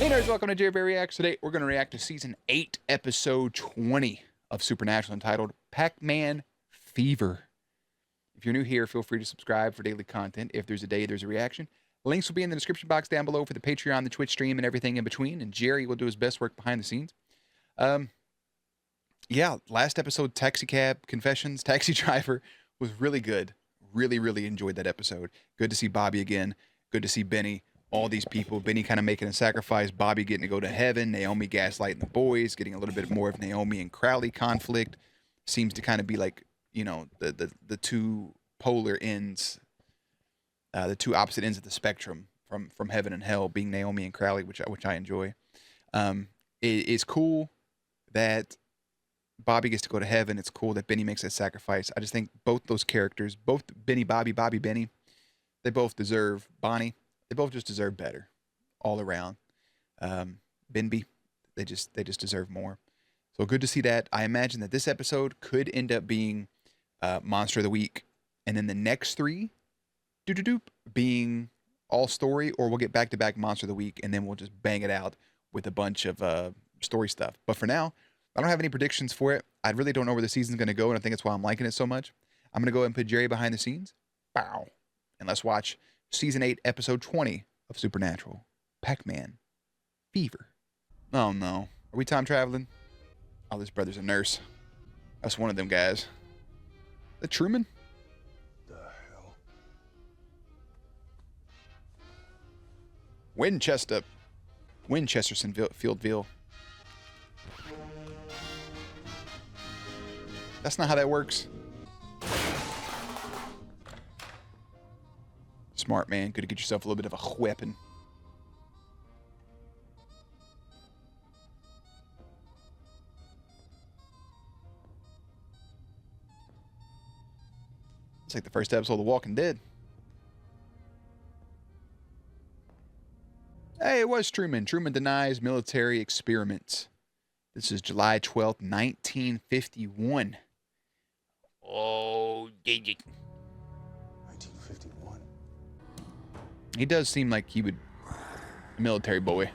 Hey nerds, welcome to JerBear Reacts. Today we're going to react to Season 8, Episode 20 of Supernatural entitled Pac-Man Fever. If you're new here, feel free to subscribe for daily content. If there's a day, there's a reaction. Links will be in the description box down below for the Patreon, the Twitch stream, and everything in between. And Jerry will do his best work behind the scenes. Yeah, last episode, Taxi Driver, was really good. Really enjoyed that episode. Good to see Bobby again. Good to see Benny. All these people, Benny kind of making a sacrifice, Bobby getting to go to heaven, Naomi gaslighting the boys, getting a little bit more of Naomi and Crowley conflict. Seems to kind of be like, you know, the two polar ends, the two opposite ends of the spectrum from heaven and hell, being Naomi and Crowley, which I enjoy. It's cool that Bobby gets to go to heaven. It's cool that Benny makes that sacrifice. I just think both those characters, both Benny, Bobby, Benny, they both deserve Bonnie. They both just deserve better, all around. Benby, they just deserve more. So good to see that. I imagine that this episode could end up being Monster of the Week, and then the next three, being all story, or we'll get back-to-back Monster of the Week, and then we'll just bang it out with a bunch of story stuff. But for now, I don't have any predictions for it. I really don't know where the season's going to go, and I think that's why I'm liking it so much. I'm going to go ahead and put Jerry behind the scenes. Bow. And let's watch Season 8, Episode 20 of Supernatural, Pac-Man Fever. Oh no. Are we time traveling? Oh, this brother's a nurse. That's one of them guys. The Truman? The hell? Winchesterville. That's not how that works. Smart, man. Good to get yourself a little bit of a weapon. It's like the first episode of The Walking Dead. Hey, it was Truman. Truman denies military experiments. This is July 12th, 1951. Oh, yeah. 1951. He does seem like he would a military boy.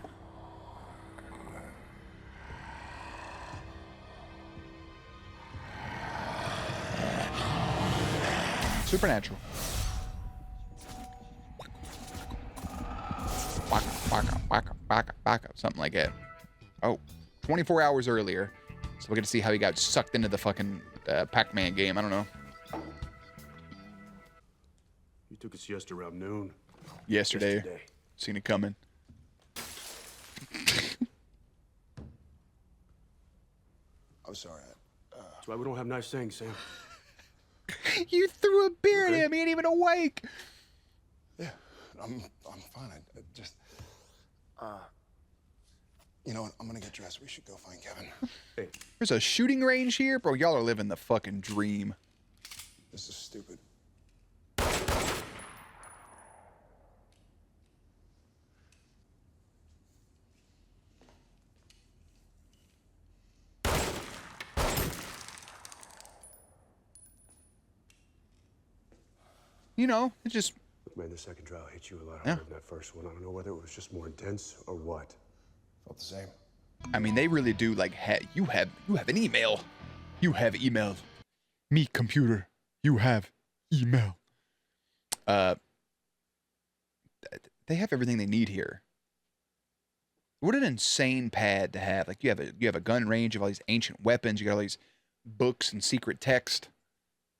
Supernatural. Waka, something like that. Oh, 24 hours earlier. So we're going to see how he got sucked into the fucking Pac-Man game. I don't know. You took a siesta around noon. Yesterday. Seen it coming. I'm sorry. That's why we don't have nice things, Sam. You threw a beer at him. He ain't even awake. Yeah, I'm fine. I just, you know what? I'm gonna get dressed. We should go find Kevin. Hey, there's a shooting range here, bro. Y'all are living the fucking dream. This is stupid. You know, it just... Look, man, the second trial hit you a lot harder than that first one. I don't know whether it was just more intense or what. Felt the same. I mean, they really do, like, you have an email. You have email. Me, computer. You have email. They have everything they need here. What an insane pad to have. Like, you have a gun range of all these ancient weapons. You got all these books and secret text.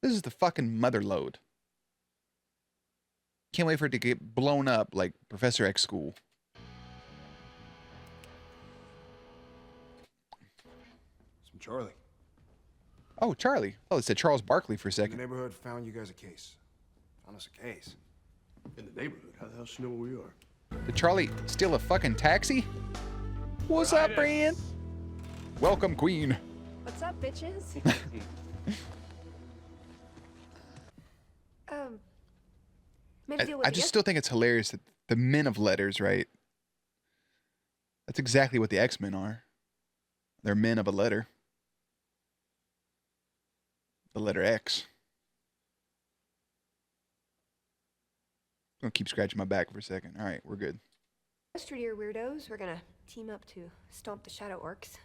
This is the fucking mother load. Can't wait for it to get blown up like Professor X School. Some Charlie. Oh, Charlie. Oh, it said Charles Barkley for a second. The neighborhood found you guys a case. Found us a case. In the neighborhood? How the hell should know where we are? Did Charlie steal a fucking taxi? What's up, Brand? Welcome, Queen. What's up, bitches? I just still think it's hilarious that the men of letters, right? That's exactly what the X-Men are. They're men of a letter. The letter X. I'm gonna keep scratching my back for a second. All right, we're good. Yesterday, weirdos, we're gonna team up to stomp the shadow orcs.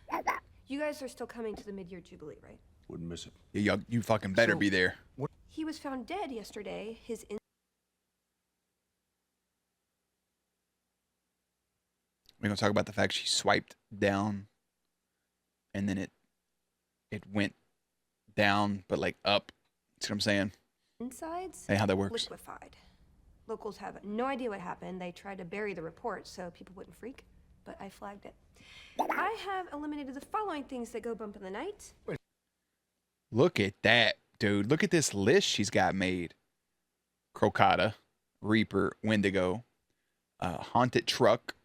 You guys are still coming to the mid-year jubilee, right? Wouldn't miss it. Yeah, you fucking better So- be there. He was found dead yesterday. We're gonna talk about the fact she swiped down, and then it went down, but like up. See what I'm saying? Insides Hey, how that works? liquefied. Locals have no idea what happened. They tried to bury the report so people wouldn't freak, but I flagged it. I have eliminated the following things that go bump in the night. Look at that, dude. Look at this list she's got made. Crocata, Reaper, Wendigo, Haunted Truck.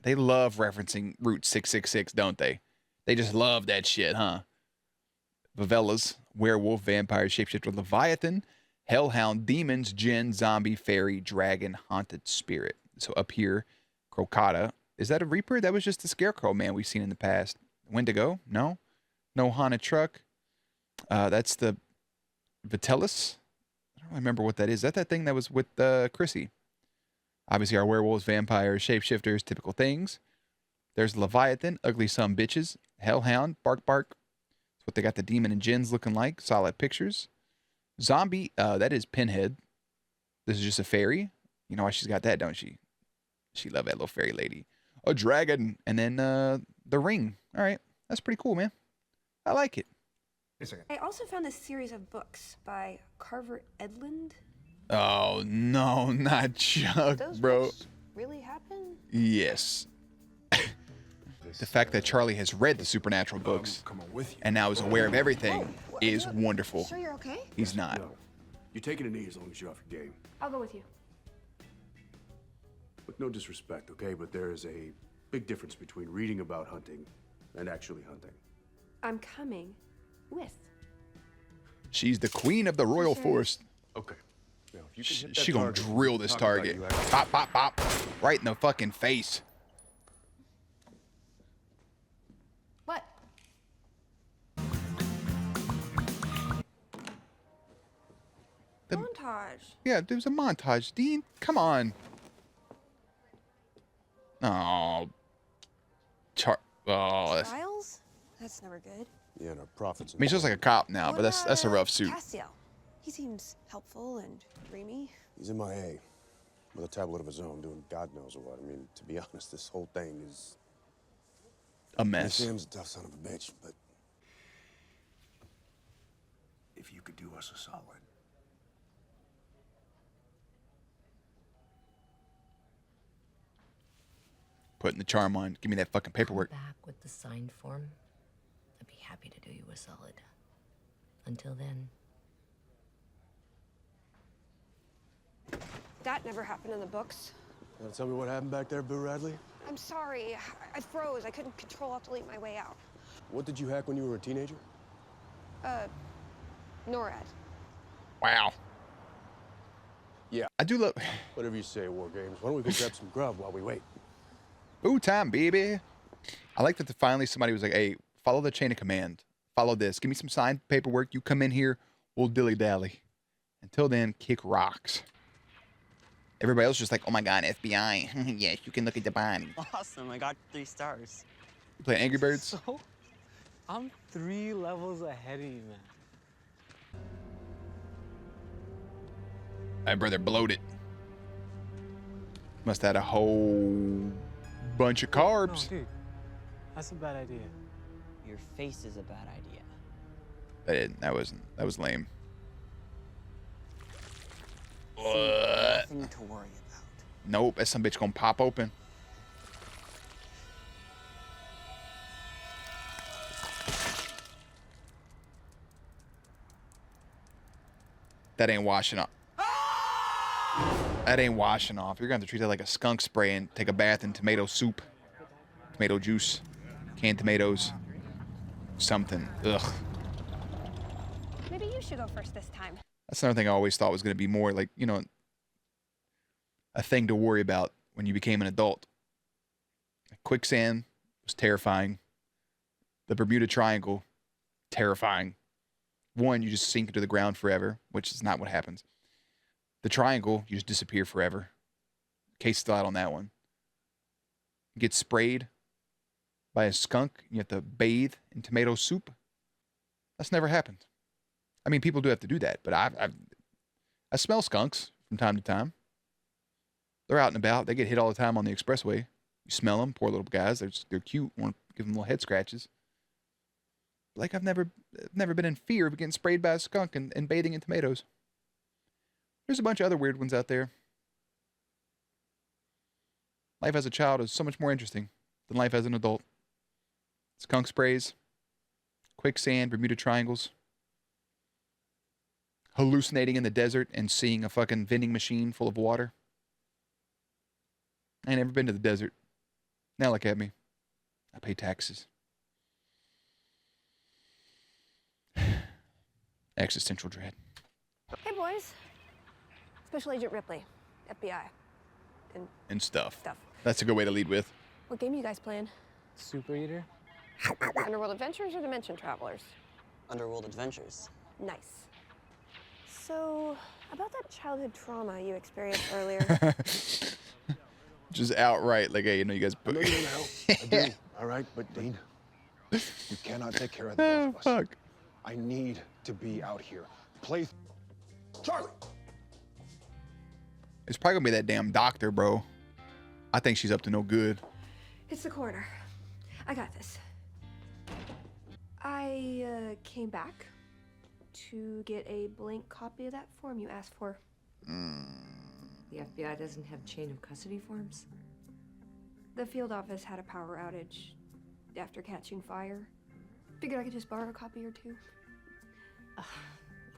They love referencing Route 666, don't they? They just love that shit, huh? Favelas, Werewolf, Vampire, Shapeshifter, Leviathan, Hellhound, Demons, Djinn, Zombie, Fairy, Dragon, Haunted Spirit. So up here, Crocata. Is that a Reaper? That was just the Scarecrow man we've seen in the past. Wendigo? No. No Haunted Truck. That's the Vitellis. I don't remember what that is. Is that that thing that was with Chrissy? Obviously, our werewolves, vampires, shapeshifters, typical things. There's Leviathan, Ugly Some Bitches, Hellhound, Bark Bark. That's what they got the demon and Djinns looking like. Solid pictures. Zombie, that is Pinhead. This is just a fairy. You know why she's got that, don't she? She love that little fairy lady. A dragon, and then the ring. All right, that's pretty cool, man. I like it. I also found this series of books by Carver Edlund. Oh no, not Chuck, Those bro. books really happen? Yes. The fact that Charlie has read the supernatural books Come on with you. and now is aware of everything is wonderful. Sure you're okay? He's not. No. You're taking a knee as long as you're off your game. I'll go with you. Look, no disrespect, okay? But there is a big difference between reading about hunting and actually hunting. I'm coming with. She's the queen of the royal forest. Okay. Now, if you can hit that She gonna target, drill this talk about target. you actually- Pop, pop, pop. Right in the fucking face. What? The- Montage. Yeah, there was a montage. Dean, come on. Oh. Oh, that's, I Trials? That's never good. Yeah, and our profits. mean, he's just like a cop now, but that's a rough suit. Cassio. He seems helpful and dreamy. He's MIA with a tablet of his own, doing God knows what. I mean, to be honest, this whole thing is. A mess. Sam's a tough son of a bitch, but if you could do us a solid. Putting the charm on. Give me that fucking paperwork. Back with the signed form. I'd be happy to do you a solid. Until then, That never happened in the books. You wanna tell me what happened back there, Boo Radley? I'm sorry. I froze. I couldn't control Alt-Delete my way out. What did you hack when you were a teenager? NORAD. Wow. Yeah. I do love. Whatever you say, War Games. Why don't we go grab some grub while we wait? Ooh, time, baby. I like that finally somebody was like, hey, follow the chain of command. Follow this. Give me some signed paperwork. You come in here, we'll dilly-dally. Until then, kick rocks. Everybody else just like, oh my God, FBI. Yes, you can look at the body. Awesome, I got 3 stars. You play Angry Birds? So, I'm 3 levels ahead of you, man. My brother bloated. Must have had a whole bunch of No, carbs. dude, that's a bad idea. Your face is a bad idea. That was lame. Nothing to worry about. Nope, that some bitch gonna pop open. That ain't washing off. That ain't washing off. You're gonna have to treat that like a skunk spray and take a bath in tomato soup, tomato juice, canned tomatoes, something. Ugh. Maybe you should go first this time. That's another thing I always thought was gonna be more like, you know, a thing to worry about when you became an adult. Quicksand was terrifying. The Bermuda Triangle, terrifying. One, you just sink into the ground forever, which is not what happens. The triangle, you just disappear forever. Case still out on that one. get sprayed by a skunk. You have to bathe in tomato soup. That's never happened. I mean, people do have to do that, but I smell skunks from time to time. They're out and about. They get hit all the time on the expressway. You smell them, poor little guys. They're cute. Want to give them little head scratches. Like I've never been in fear of getting sprayed by a skunk and bathing in tomatoes. There's a bunch of other weird ones out there. Life as a child is so much more interesting than life as an adult. Skunk sprays, quicksand, Bermuda triangles, hallucinating in the desert and seeing a fucking vending machine full of water. I ain't never been to the desert. Now look at me. I pay taxes. Existential dread. Hey, boys. Special Agent Ripley, FBI. And stuff. Stuff. That's a good way to lead with. What game you guys playing? Super Eater? Underworld Adventures or Dimension Travelers? Underworld Adventures. Nice. So, about that childhood trauma you experienced earlier. Just outright, like, hey, you know, you guys. I know you know how. I do. All right, but Dean, you cannot take care of the both of us. Fuck. I need to be out here. Play. Charlie. It's probably gonna be that damn doctor, bro. I think she's up to no good. It's the coroner. I got this. I came back to get a blank copy of that form you asked for. The FBI doesn't have chain of custody forms? The field office had a power outage after catching fire. Figured I could just borrow a copy or two. Of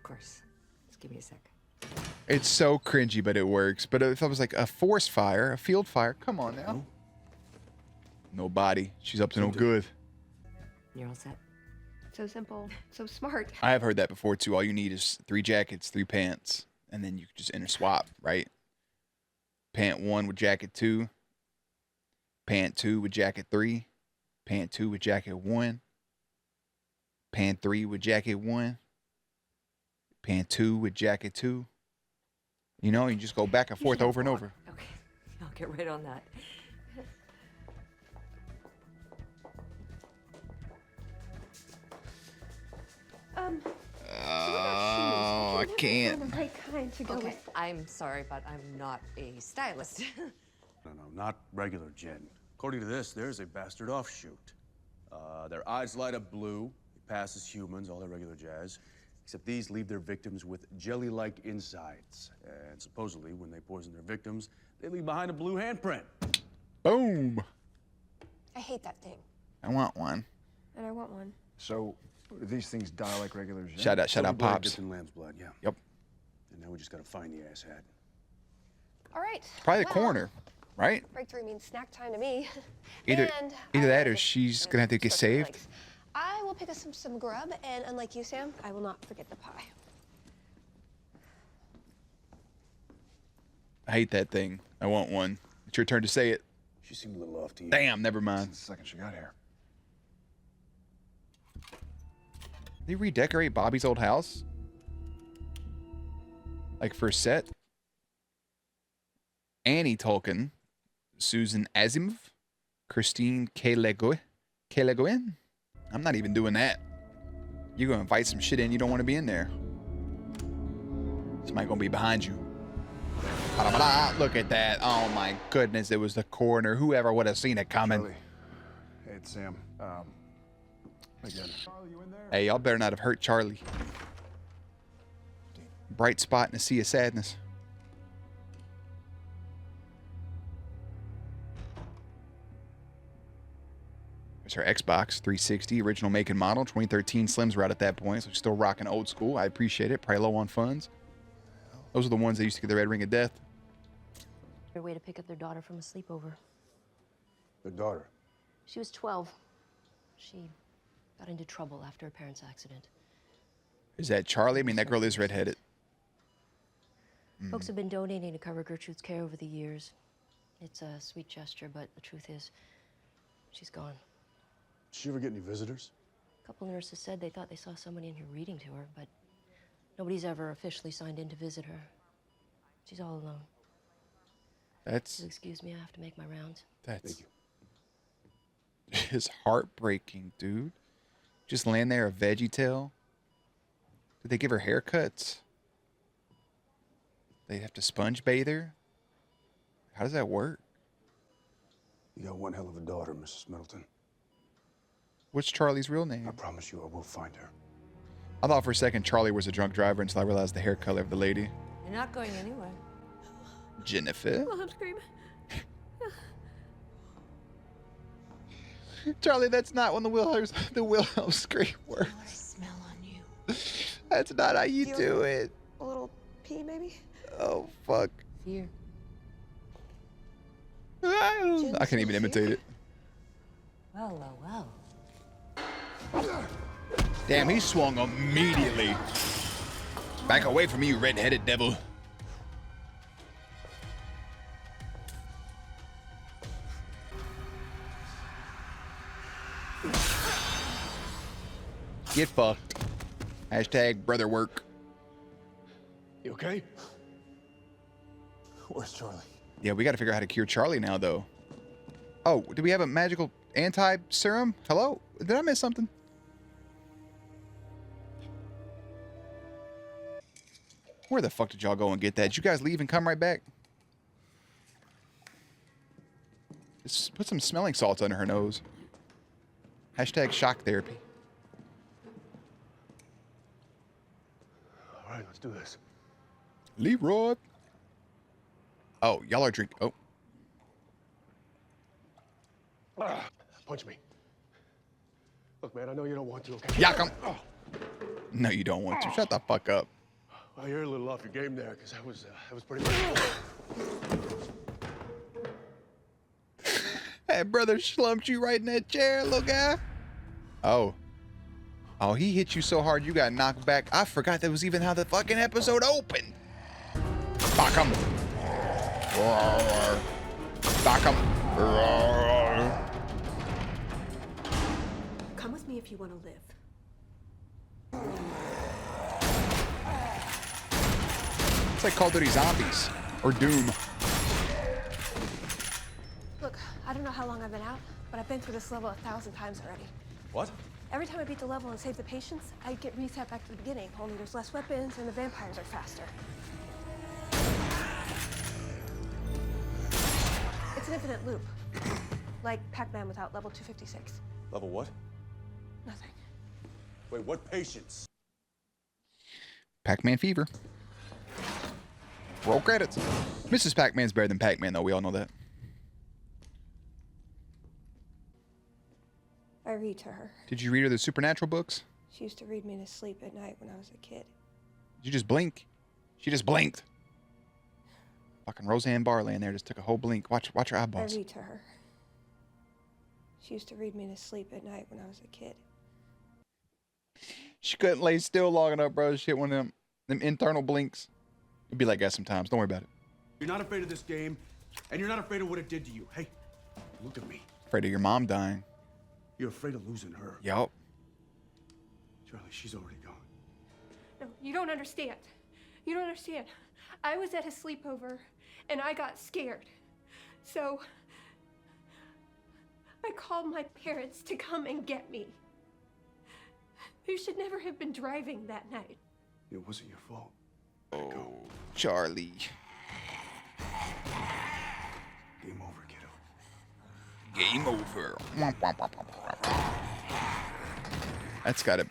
course. Just give me a sec. It's so cringy, but it works. But if it was like a forest fire, a field fire, come on now. No body. She's up to no good. You're all set? So simple, so smart. I have heard that before too. All you need is 3 jackets, 3 pants, and then you just interswap, right? Pant 1 with jacket 2, pant 2 with jacket 3, pant 2 with jacket 1, pant 3 with jacket 1, pant 2 with jacket 2. You know, you just go back and forth over and over. Okay, I'll get right on that. Oh, I can't. The right kind to go Okay, with. I'm sorry, but I'm not a stylist. No, not regular Jen. According to this, there's a bastard offshoot. Their eyes light up blue. They pass as humans, all their regular jazz. Except these leave their victims with jelly-like insides. And supposedly, when they poison their victims, they leave behind a blue handprint. Boom. I hate that thing. I want one. And I want one. So, these things die like regular Jen? Shout out, Blood Pops. dipped in lamb's blood, yeah. Yep. And now we just gotta find the asshat. All right. Probably the well, coroner, right? Breakthrough means snack time to me. Either And that I or she's gonna have to get stretch my saved. legs. I will pick us some grub, and unlike you, Sam, I will not forget the pie. I hate that thing. I want one. It's your turn to say it. She seemed a little off to you. Damn, never mind. The second she got here. They redecorate Bobby's old house? Like for a set? Annie Tolkien, Susan Asimov, Christine Kelegoin. I'm not even doing that. You're gonna invite some shit in you don't want to be in there. Somebody gonna be behind you. Look at that. Oh my goodness, it was the coroner. Whoever would have seen it coming. Charlie. Hey, it's Sam. Again. Hey, y'all better not have hurt Charlie. Bright spot in a sea of sadness. There's her Xbox 360, original make and model. 2013 Slims were out at that point, so she's still rocking old school. I appreciate it. Probably low on funds. Those are the ones that used to get the red ring of death. Their way to pick up their daughter from a sleepover. The daughter. She was 12. She got into trouble after her parents' accident. Is that Charlie? I mean, that girl is redheaded. Folks have been donating to cover Gertrude's care over the years. It's a sweet gesture, but the truth is, she's gone. Did she ever get any visitors? A couple nurses said they thought they saw someone in here reading to her, but nobody's ever officially signed in to visit her. She's all alone. That's Excuse me, I have to make my rounds. that's Thank you. is heartbreaking, dude. Just laying there a veggie tail. Did they give her haircuts? They have to sponge bathe her? How does that work? You got one hell of a daughter, Mrs. Middleton. What's Charlie's real I name? promise you I will find her. I thought for a second Charlie was a drunk driver until I realized the hair color of the lady. You're not going anywhere. Jennifer? Oh, I'm screaming. Charlie, that's not when the Wilhelm scream works. What a smell on you. That's not how you do it. A little pee, maybe? Oh, fuck. Fear. I can't even imitate it. Well. Damn, he swung immediately. Back away from me, you red-headed devil. Get fucked. Hashtag brother work. You okay? Where's Charlie? Yeah, we got to figure out how to cure Charlie now, though. Oh, do we have a magical anti-serum? Hello? Did I miss something? Where the fuck did y'all go and get that? Did you guys leave and come right back? Just put some smelling salts under her nose. Hashtag shock therapy. All right, let's do this. Leroy. Oh, y'all are drinking. Oh, Punch me. Look, man, I know you don't want to, okay? Yakum. No, you don't want to. Shut the fuck up. Well, you're a little off your game there, because that was pretty much... That brother slumped you right in that chair, little guy. Oh. Oh, he hit you so hard you got knocked back. I forgot that was even how the fucking episode opened. Fuck him. Fuck him. Come with me if you want to live. It's like Call of Duty Zombies or Doom. Look, I don't know how long I've been out, but I've been through this level 1,000 times already. What? Every time I beat the level and save the patients, I get reset back to the beginning, only there's less weapons and the vampires are faster. It's an infinite loop. Like Pac-Man without level 256. Level what? Nothing. Wait, what patients? Pac-Man fever. Roll credits. Mrs. Pac-Man's better than Pac-Man, though. We all know that. I read to her. Did you read her the supernatural books? She used to read me to sleep at night when I was a kid. Did you just blink? She just blinked. Fucking Roseanne Barr laying there just took a whole blink. Watch her I eyeballs. read to her. She used to read me to sleep at night when I was a kid. She couldn't lay still long enough, bro. She hit one of them internal blinks. It'd be like that sometimes. Don't worry about it. You're not afraid of this game, and you're not afraid of what it did to you. Hey, look at me. Afraid of your mom dying. You're afraid of losing her. Yup. Charlie, she's already gone. No, you don't understand. You don't understand. I was at a sleepover, and I got scared. So, I called my parents to come and get me. You should never have been driving that night. It wasn't your fault. Oh, Charlie. Game over, kiddo. Game over. That's gotta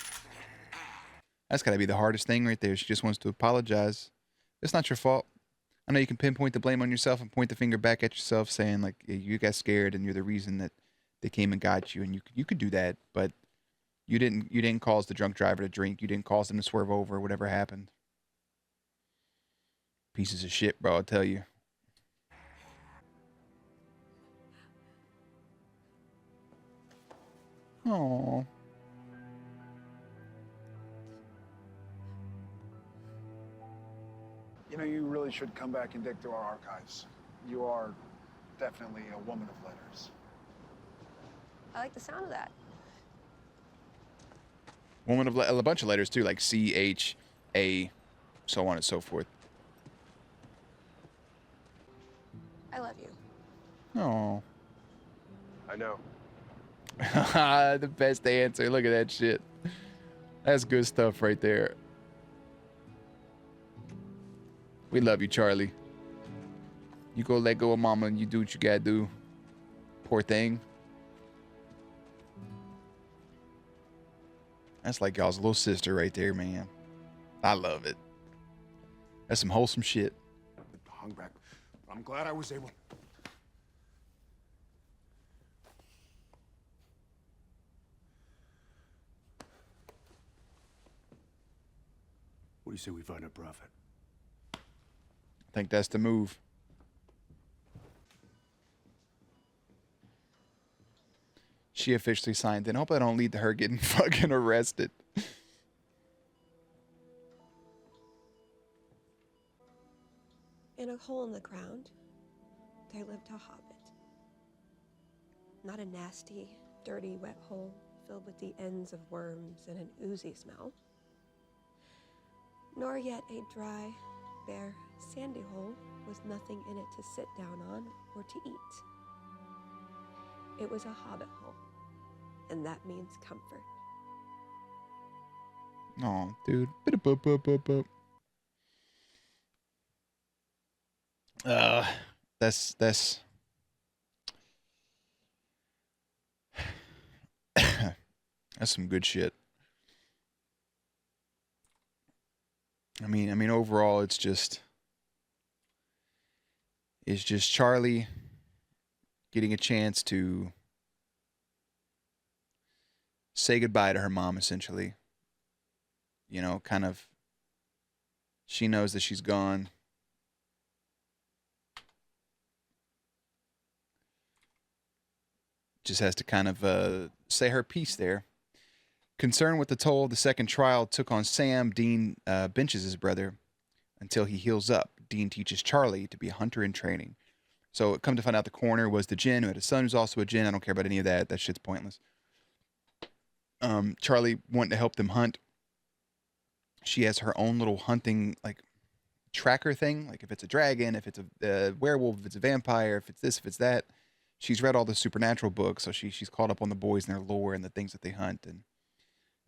be the hardest thing right there. She just wants to apologize. It's not your fault. I know you can pinpoint the blame on yourself and point the finger back at yourself, saying like, yeah, you got scared and you're the reason that they came and got you, and you could do that, but you didn't cause the drunk driver to drink. You didn't cause them to swerve over. Whatever happened. Pieces of shit, bro. I'll tell you. Oh. You know, you really should come back and dig through our archives. You are definitely a woman of letters. I like the sound of that. Woman of a bunch of letters too, like C-H-A, so on and so forth. I love you. Oh. I know. The best answer. Look at that shit. That's good stuff right there. We love you, Charlie. You go let go of mama and you do what you gotta do. Poor thing. That's like y'all's little sister right there, man. I love it. That's some wholesome shit. Hung back. I'm glad I was able. What do you say we find a prophet? I think that's the move. She officially signed in. I hope that don't lead to her getting fucking arrested. In a hole in the ground, there lived a hobbit. Not a nasty, dirty, wet hole filled with the ends of worms and an oozy smell, nor yet a dry, bare, sandy hole with nothing in it to sit down on or to eat. It was a hobbit hole, and that means comfort. Oh, dude. Bit-a-bup-bup-bup-bup. That's that's some good shit. I mean overall it's just Charlie getting a chance to say goodbye to her mom, essentially. You know, kind of, she knows that she's gone. Just has to kind of say her piece there. Concerned with the toll the second trial took on Sam, Dean benches his brother until he heals up. Dean teaches Charlie to be a hunter in training. So come to find out the coroner was the Djinn who had a son who's also a Djinn. I don't care about any of that. That shit's pointless. Charlie wanting to help them hunt. She has her own little hunting like tracker thing. Like if it's a dragon, if it's a werewolf, if it's a vampire, if it's this, if it's that. She's read all the supernatural books, so she's caught up on the boys and their lore and the things that they hunt. And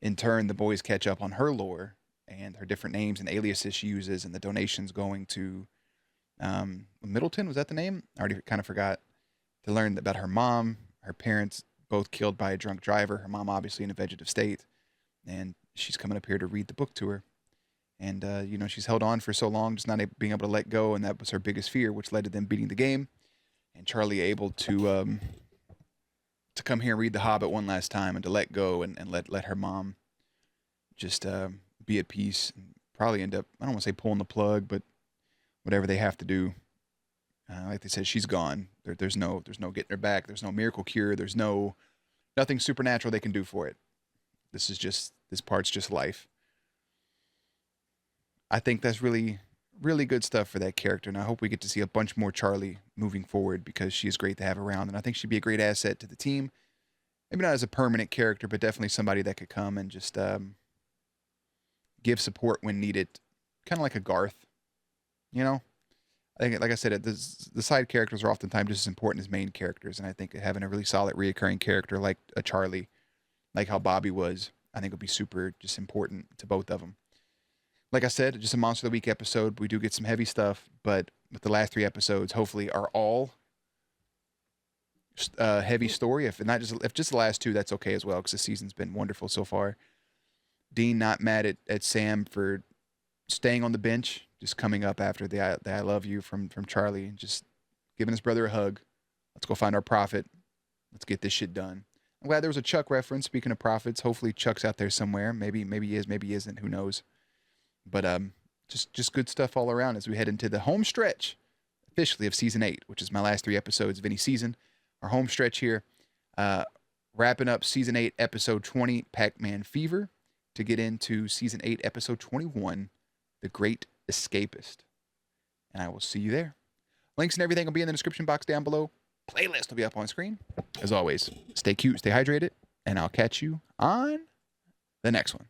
in turn, the boys catch up on her lore and her different names and aliases she uses and the donations going to Middleton. Was that the name? I already kind of forgot. To learn about her mom, her parents both killed by a drunk driver. Her mom obviously in a vegetative state. And she's coming up here to read the book to her. And, you know, she's held on for so long, just not being able to let go. And that was her biggest fear, which led to them beating the game. And Charlie able to come here and read The Hobbit one last time and to let go and let her mom just be at peace and probably end up, I don't want to say pulling the plug, but whatever they have to do. Like they said, she's gone. There's no getting her back. There's no miracle cure. There's nothing supernatural they can do for it. This part's just life. I think that's really, really good stuff for that character. And I hope we get to see a bunch more Charlie moving forward because she is great to have around. And I think she'd be a great asset to the team. Maybe not as a permanent character, but definitely somebody that could come and just give support when needed. Kind of like a Garth, you know? I think, like I said, the side characters are oftentimes just as important as main characters. And I think having a really solid reoccurring character like a Charlie, like how Bobby was, I think would be super just important to both of them. Like I said, just a Monster of the Week episode. We do get some heavy stuff, but with the last 3 episodes, hopefully are all heavy story. If just the last 2, that's okay as well, because the season's been wonderful so far. Dean not mad at Sam for staying on the bench, just coming up after the I love you from Charlie, and just giving his brother a hug. Let's go find our prophet. Let's get this shit done. I'm glad there was a Chuck reference. Speaking of prophets, hopefully Chuck's out there somewhere. Maybe he is, maybe he isn't. Who knows? But just good stuff all around as we head into the home stretch, officially, of Season 8, which is my last 3 episodes of any season. Our home stretch here, wrapping up Season 8, Episode 20, Pac-Man Fever, to get into Season 8, Episode 21, The Great Escapist. And I will see you there. Links and everything will be in the description box down below. Playlist will be up on screen. As always, stay cute, stay hydrated, and I'll catch you on the next one.